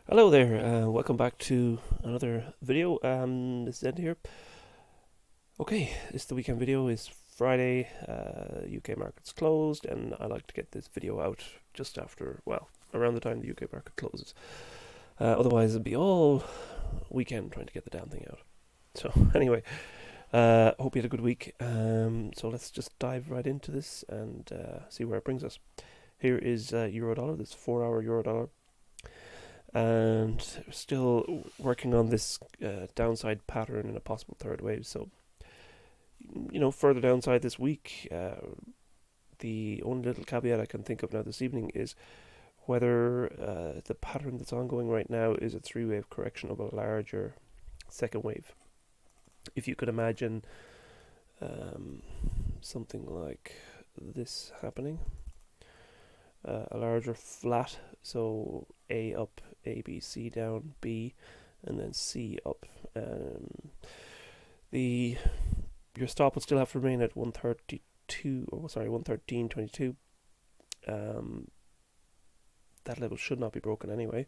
Hello there, welcome back to another video. This is Ed here. Okay, this is the weekend video. It's Friday, UK market's closed, and I like to get this video out just after, well, around the time the UK market closes. Otherwise, it'd be all weekend trying to get the damn thing out. So, anyway, hope you had a good week. So let's just dive right into this and see where it brings us. Here is euro dollar, this 4-hour euro dollar. And still working on this downside pattern in a possible third wave. So, further downside this week. The only little caveat I can think of now this evening is whether the pattern that's ongoing right now is a three-wave correction of a larger second wave. If you could imagine something like this happening, a larger flat, so A up, A, B, C down, B, and then C up. Your stop would still have to remain at 113.22. That level should not be broken anyway.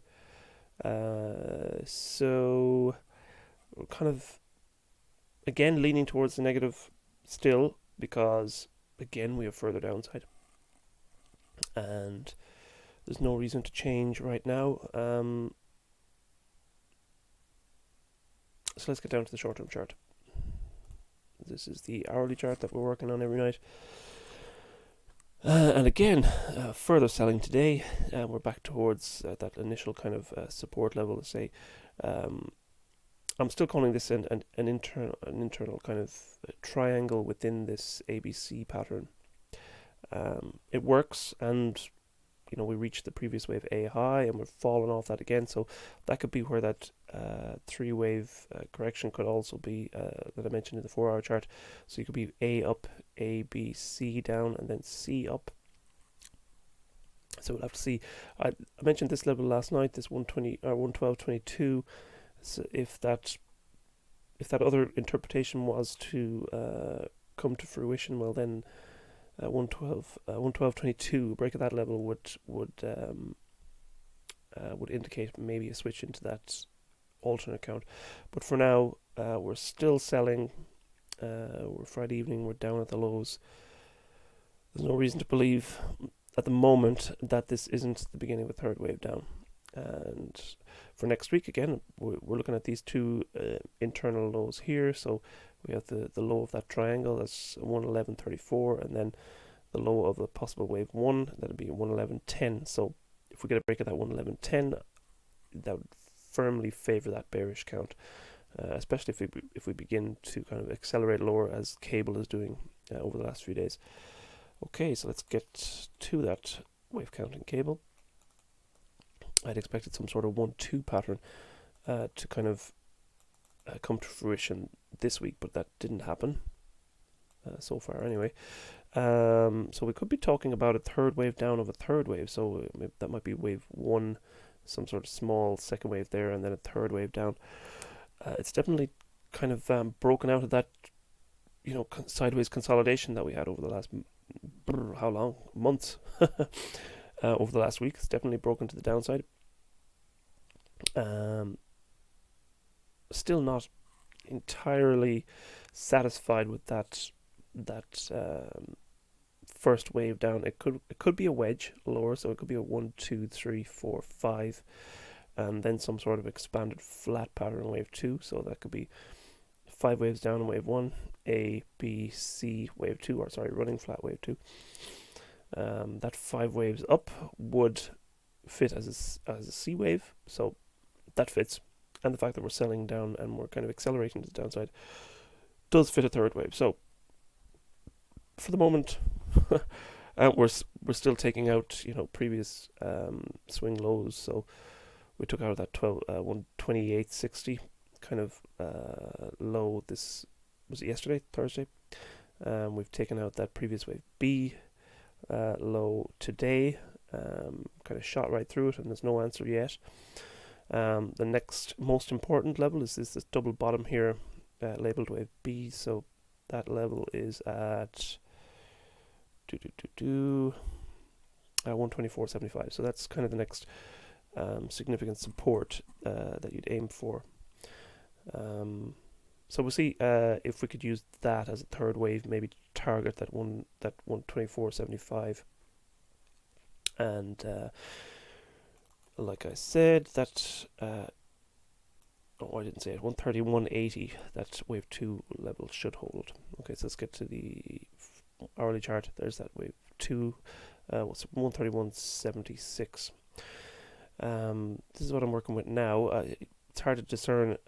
So we're kind of again leaning towards the negative still, because again we have further downside, and there's no reason to change right now. So let's get down to the short-term chart. This is the hourly chart that we're working on every night. And again, further selling today. We're back towards that initial kind of support level. Let's say, I'm still calling this an internal kind of triangle within this ABC pattern. It works, and we reached the previous wave A high, and we're falling off that again. So that could be where that three-wave correction could also be, that I mentioned in the 4-hour chart. So you could be A up, A, B, C down, and then C up. So we'll have to see. I mentioned this level last night, this 120 or 112.22. So if that other interpretation was to come to fruition, well then 112.22, break of that level would indicate maybe a switch into that alternate account. But for now, we're still selling. We're Friday evening. We're down at the lows. There's no reason to believe at the moment that this isn't the beginning of a third wave down. And for next week, again, we're looking at these two internal lows here. So we have the low of that triangle, that's 111.34, and then the low of the possible wave 1, that'd be 111.10. So if we get a break of that 111.10, that would firmly favor that bearish count, especially if we begin to kind of accelerate lower as cable is doing over the last few days. Okay, so let's get to that wave counting cable. I'd expected some sort of 1-2 pattern to kind of come to fruition this week, but that didn't happen so far anyway. So we could be talking about a third wave down of a third wave. So maybe that might be wave 1, some sort of small second wave there, and then a third wave down. It's definitely kind of broken out of that, sideways consolidation that we had over the last how long? Months. Over the last week. It's definitely broken to the downside. Still not entirely satisfied with that first wave down. It could be a wedge lower, so it could be a 1, 2, 3, 4, 5, and then some sort of expanded flat pattern wave 2. So that could be 5 waves down in wave 1, A, B, C wave 2, or sorry, running flat wave 2. That 5 waves up would fit as a C wave, so that fits. And the fact that we're selling down and we're kind of accelerating to the downside does fit a third wave. So for the moment, we're still taking out previous swing lows. So we took out that 128.60 kind of low. This was it yesterday, Thursday. We've taken out that previous wave B low today, kind of shot right through it, and there's no answer yet. The next most important level is this double bottom here, labeled wave B. So that level is at 124.75. So that's kind of the next significant support that you'd aim for. So we'll see if we could use that as a third wave, maybe target that 124.75, and like I said, that I didn't say it. 131.80. That wave 2 level should hold. Okay, so let's get to the hourly chart. There's that wave 2. What's 131.76. This is what I'm working with now. It's hard to discern.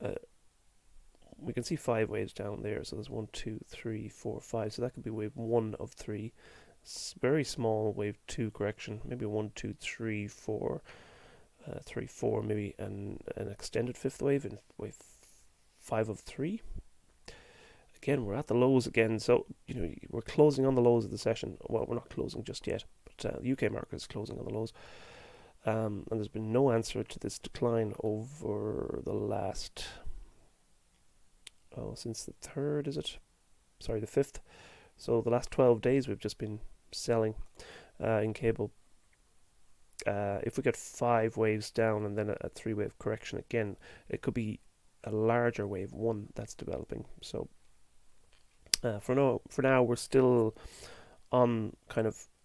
We can see 5 waves down there. So there's 1, 2, 3, 4, 5. So that could be wave 1 of 3. Very small wave 2 correction. Maybe 1, 2, 3, 4. 3, 4, maybe an extended fifth wave in wave 5 of 3. Again, we're at the lows again, so we're closing on the lows of the session. Well, we're not closing just yet, but the UK market is closing on the lows, and there's been no answer to this decline over the last since the 3rd, is it? Sorry, the 5th. So the last 12 days we've just been selling in cable. If we get 5 waves down and then a 3-wave correction again, it could be a larger wave 1 that's developing. So for now, we're still on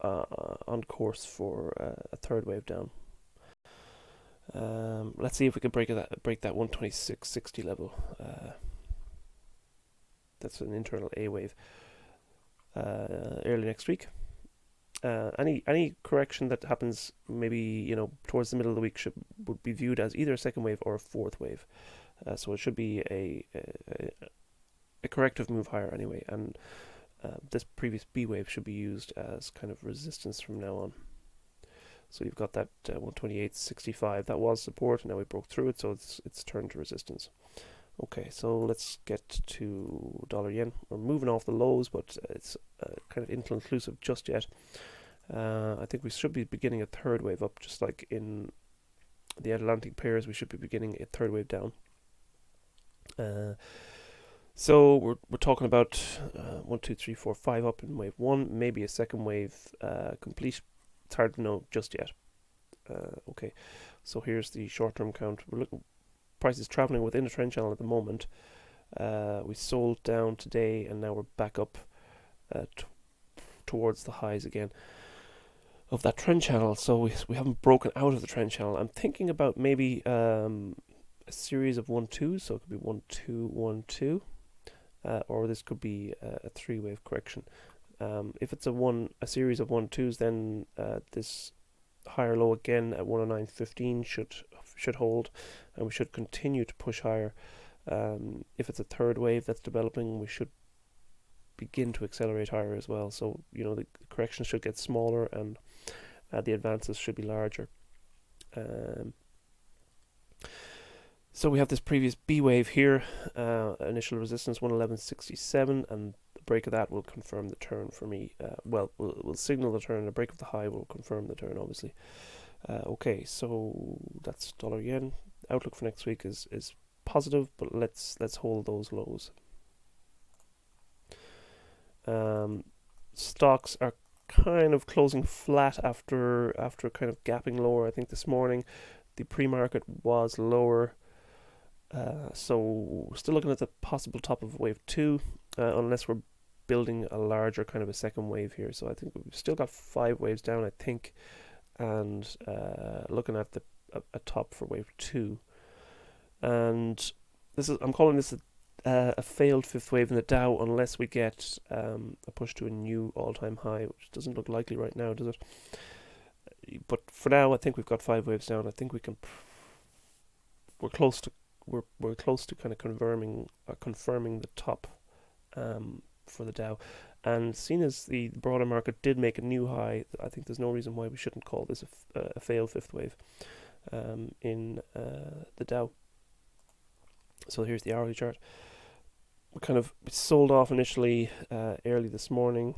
on course for a 3rd wave down. Let's see if we can break that 126.60 level. That's an internal A wave early next week. Any correction that happens maybe towards the middle of the week would be viewed as either a 2nd wave or a 4th wave, so it should be a corrective move higher anyway, and this previous B wave should be used as kind of resistance from now on. So you've got that 128.65, that was support, and now we broke through it, so it's turned to resistance. Okay, so let's get to dollar yen. We're moving off the lows, but it's kind of inconclusive just yet. I think we should be beginning a 3rd wave up, just like in the Atlantic pairs. We should be beginning a 3rd wave down. So we're talking about 1, 2, 3, 4, 5 up in wave 1, maybe a 2nd wave complete. It's hard to know just yet. Okay, so here's the short-term count. We're looking. Price is traveling within a trend channel at the moment. We sold down today, and now we're back up towards the highs again of that trend channel. So we haven't broken out of the trend channel. I'm thinking about maybe a series of 1-2s. So it could be 1, 2, 1, 2, or this could be a 3-wave correction. If it's a series of 1-2s, then this higher low again at 109.15 should hold, and we should continue to push higher. If it's a 3rd wave that's developing, we should begin to accelerate higher as well. So the correction should get smaller, and the advances should be larger. So we have this previous B wave here, initial resistance 111.67, and the break of that will confirm the turn for me. We'll signal the turn. The break of the high will confirm the turn, obviously. Okay, so that's dollar yen. Outlook for next week is positive, but let's hold those lows. Stocks are kind of closing flat after kind of gapping lower. I think this morning the pre-market was lower, so we're still looking at the possible top of wave 2, unless we're building a larger kind of a 2nd wave here. So I think we've still got 5 waves down, I think, and looking at a top for wave 2. And I'm calling this a failed 5th wave in the Dow, unless we get a push to a new all-time high, which doesn't look likely right now, does it? But for now, I think we've got 5 waves down. I think we can. We're close to kind of confirming the top for the Dow. And seeing as the broader market did make a new high, I think there's no reason why we shouldn't call this a failed 5th wave in the Dow. So here's the hourly chart. We kind of sold off initially early this morning,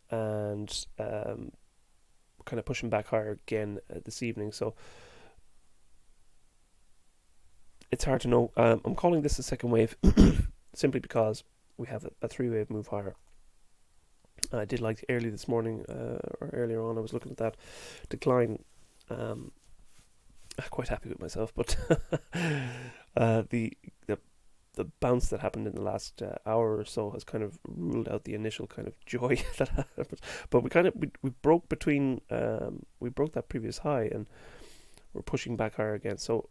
and kind of pushing back higher again this evening. So it's hard to know. I'm calling this a 2nd wave simply because we have a 3-wave move higher. I did like early this morning, or earlier on, I was looking at that decline I'm quite happy with myself, but the bounce that happened in the last hour or so has kind of ruled out the initial kind of joy that happened. But we broke between we broke that previous high, and we're pushing back higher again. So,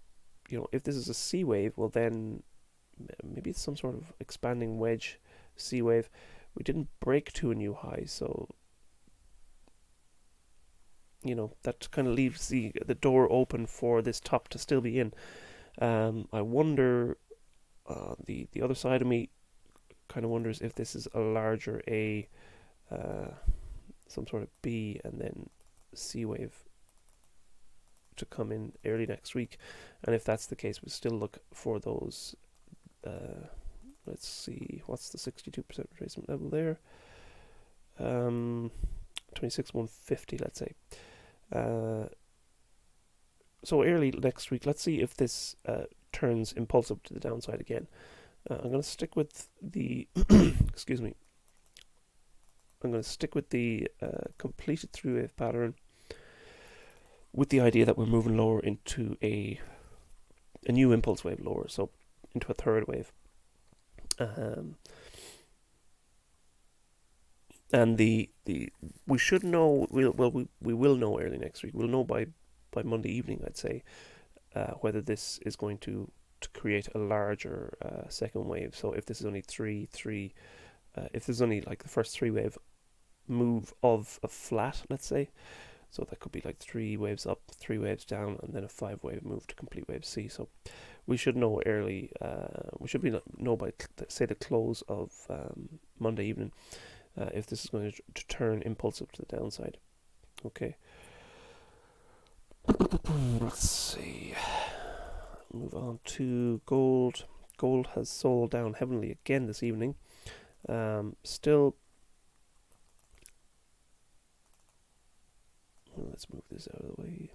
if this is a C wave, well then maybe it's some sort of expanding wedge C wave. We didn't break to a new high, so that kind of leaves the door open for this top to still be in. I wonder. The other side of me kind of wonders if this is a larger A, some sort of B, and then C wave to come in early next week. And if that's the case, we still look for those. Let's see, what's the 62% retracement level there? 26,150, let's say. So early next week, let's see if this turns impulsive to the downside again. I'm going to stick with the excuse me. I'm going to stick with the completed three-wave pattern, with the idea that we're moving lower into a new impulse wave lower, so into a third wave. And we should know. We will know early next week. We'll know by Monday evening, I'd say, whether this is going to create a larger second wave. So if this is only three, if there's only like the first three wave move of a flat, let's say, so that could be like 3 waves up, 3 waves down, and then a 5 wave move to complete wave C. So we should know early. We should know by say the close of Monday evening if this is going to turn impulsive to the downside. Okay. Let's see. Move on to gold. Gold has sold down heavily again this evening. Still. Let's move this out of the way.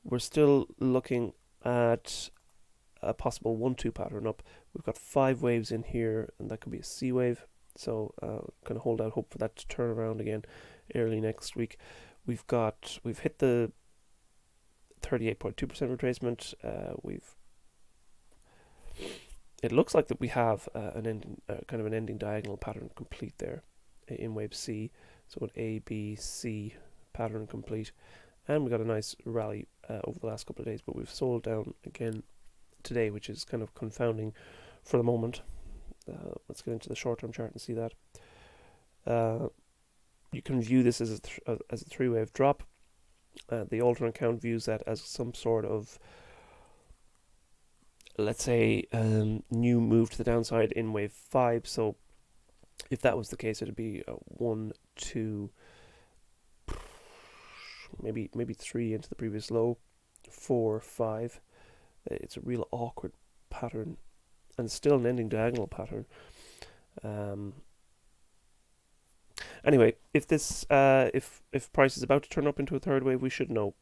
We're still looking at a possible 1-2 pattern up. We've got 5 waves in here, and that could be a C wave. So kind of hold out hope for that to turn around again early next week. We've hit the 38.2% retracement. It looks like that we have an ending diagonal pattern complete there in wave C. So an A, B, C pattern complete, and we got a nice rally over the last couple of days. But we've sold down again today, which is kind of confounding for the moment. Let's get into the short-term chart and see that. You can view this as a 3-wave drop. The alternate account views that as some sort of, let's say, new move to the downside in wave 5. So if that was the case, it'd be 1, 2, maybe 3 into the previous low, 4, 5. It's a real awkward pattern, and still an ending diagonal pattern. Anyway, if this if price is about to turn up into a third wave, we should know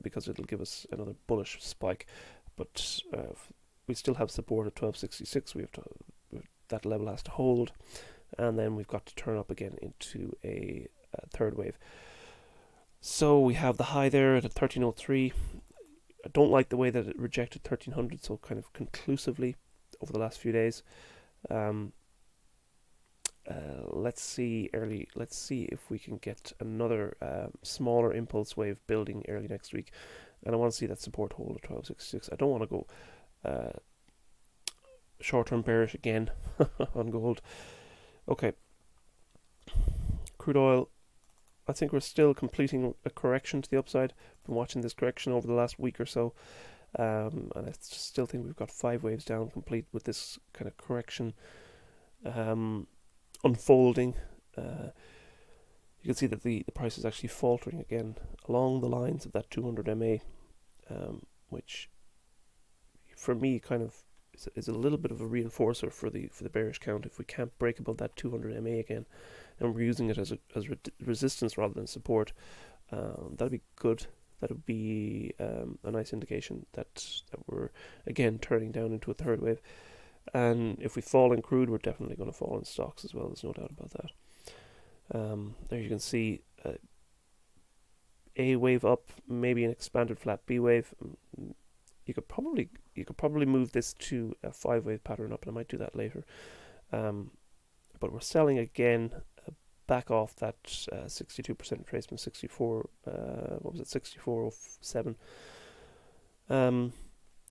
because it'll give us another bullish spike. But we still have support at 1266. That level has to hold, and then we've got to turn up again into a third wave. So we have the high there at 1303. I don't like the way that it rejected 1300 so kind of conclusively over the last few days. Let's see if we can get another smaller impulse wave building early next week, and I want to see that support hold at 1266. I don't want to go short-term bearish again on gold. Okay, crude oil. I think we're still completing a correction to the upside. Been watching this correction over the last week or so, and I still think we've got 5 waves down complete with this kind of correction unfolding. You can see that the price is actually faltering again along the lines of that 200 MA, which for me kind of is a little bit of a reinforcer for the bearish count. If we can't break above that 200 MA again, and we're using it as resistance rather than support, that'd be good. That would be a nice indication that we're again turning down into a third wave. And if we fall in crude, we're definitely going to fall in stocks as well. There's no doubt about that. There you can see A wave up, maybe an expanded flat B wave. You could probably move this to a 5-wave pattern up, and I might do that later. But we're selling again, back off that 62% retracement, 64. What was it? 64.07.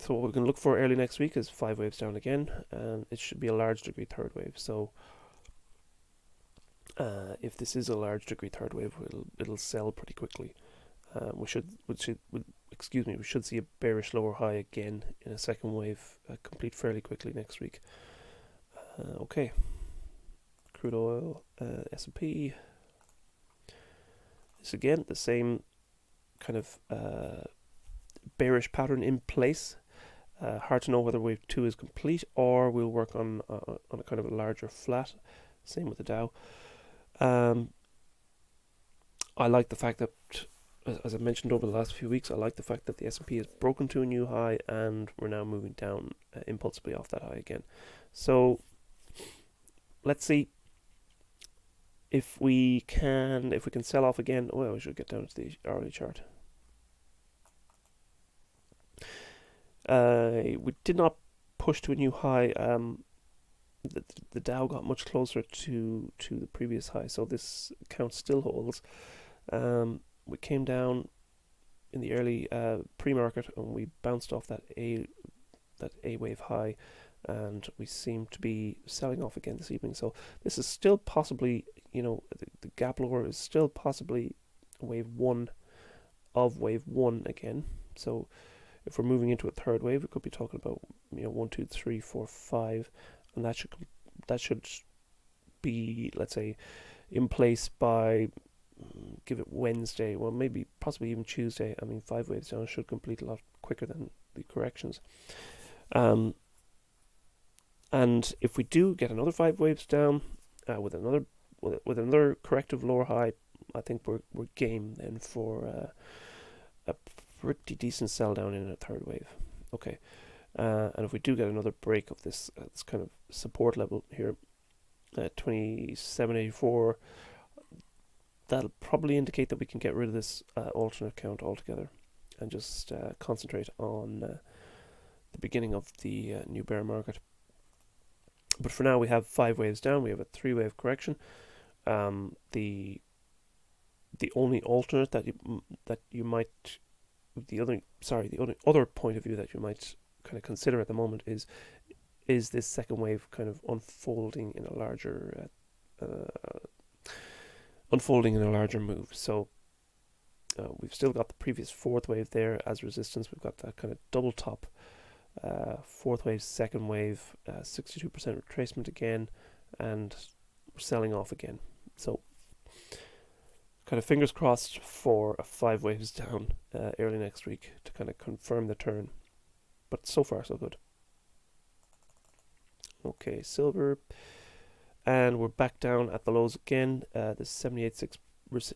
So what we're going to look for early next week is 5 waves down again, and it should be a large degree third wave. So if this is a large degree third wave, it'll sell pretty quickly. We should see a bearish lower high again in a second wave, complete fairly quickly next week. Okay, crude oil, S&P. It's again the same kind of bearish pattern in place. Hard to know whether wave 2 is complete or we'll work on a kind of a larger flat. Same with the Dow. I like the fact that, as I mentioned over the last few weeks, I like the fact that the S&P has broken to a new high and we're now moving down impulsively off that high again. So let's see if we can sell off again. Well, we should get down to the hourly chart. We did not push to a new high. The Dow got much closer to the previous high, so this count still holds. We came down in the early pre-market and we bounced off that A wave high, and we seem to be selling off again this evening. So this is still possibly, the gap lower is still possibly wave 1 of wave 1 again. So if we're moving into a third wave, we could be talking about 1, 2, 3, 4, 5, and that should be, let's say, in place by, give it Wednesday, well, maybe possibly even Tuesday. I mean, 5 waves down should complete a lot quicker than the corrections. And if we do get another 5 waves down with another corrective lower high, I think we're game then for a pretty decent sell down in a third wave. Okay, and if we do get another break of this kind of support level here at 27.84, that'll probably indicate that we can get rid of this alternate count altogether and just concentrate on the beginning of the new bear market. But for now, we have 5 waves down. We have a 3-wave correction. The only alternate the only other point of view that you might kind of consider at the moment is this second wave kind of unfolding in a larger move. So we've still got the previous 4th wave there as resistance. We've got that kind of double top. 4th wave, second wave, 62% retracement again, and we're selling off again. So kind of fingers crossed for a 5 waves down early next week to kind of confirm the turn. But so far so good. Okay, silver, and we're back down at the lows again. The 78.6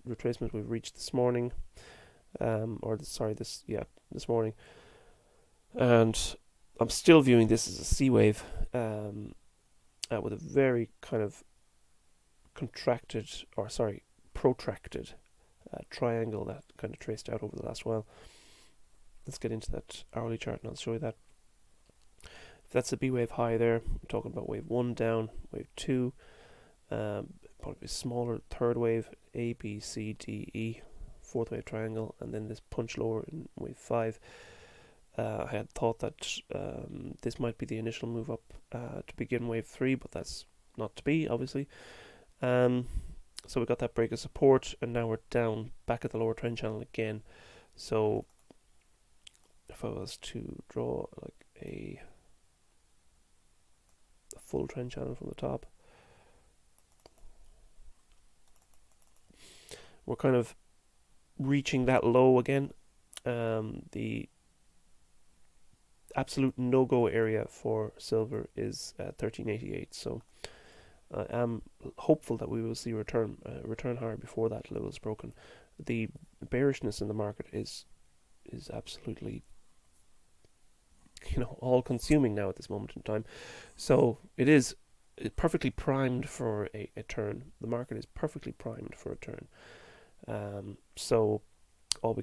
retracement we've reached this morning, this morning, and I'm still viewing this as a C wave with a very kind of protracted triangle that kind of traced out over the last while. Let's get into that hourly chart and I'll show you that. If that's a B wave high there, we're talking about wave 1 down, wave 2, probably a smaller third wave, A, B, C, D, E, 4th wave triangle, and then this punch lower in wave 5. I had thought that this might be the initial move up to begin wave 3, but that's not to be, obviously. So we got that break of support, and now we're down back at the lower trend channel again. So if I was to draw like a full trend channel from the top, we're kind of reaching that low again. The absolute no-go area for silver is 1388. So I am hopeful that we will see return higher before that level is broken. The bearishness in the market is absolutely all-consuming now at this moment in time. So it is perfectly primed for a turn. The market is perfectly primed for a turn. So all we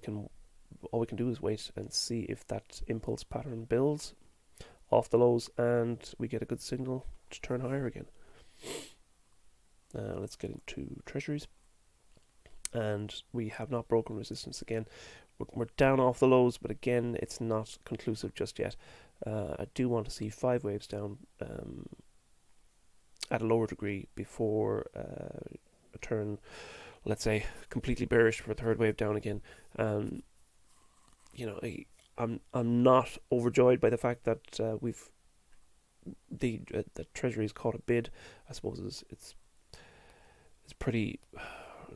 can do is wait and see if that impulse pattern builds off the lows and we get a good signal to turn higher again. Let's get into Treasuries, and we have not broken resistance again. We're down off the lows, but again, it's not conclusive just yet. I do want to see 5 waves down at a lower degree before a turn, let's say, completely bearish for a 3rd wave down again. You know, I'm not overjoyed by the fact that the Treasury's caught a bid. I suppose it's pretty,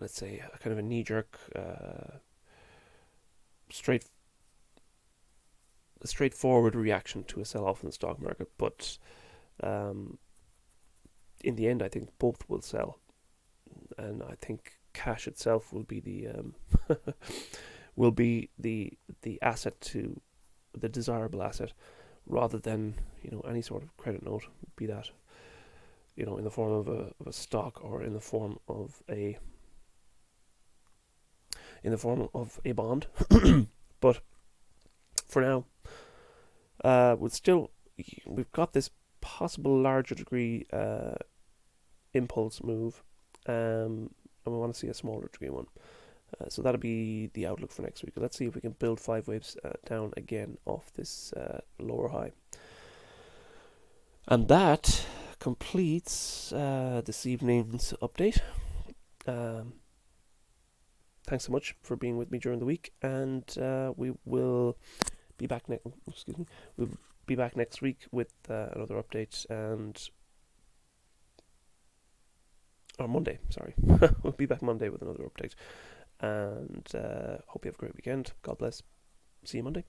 let's say, a kind of a knee-jerk, straightforward reaction to a sell-off in the stock market. But in the end, I think both will sell, and I think cash itself will be the asset, to the desirable asset, rather than any sort of credit note, be that in the form of a stock or in the form of a bond. But for now, we've got this possible larger degree impulse move, and we want to see a smaller degree one. So that'll be the outlook for next week. Let's see if we can build 5 waves down again off this lower high. And that completes this evening's update. Thanks so much for being with me during the week, and we will be back We'll be back next week with another update, or Monday. Sorry, we'll be back Monday with another update, and hope you have a great weekend. God bless. See you Monday.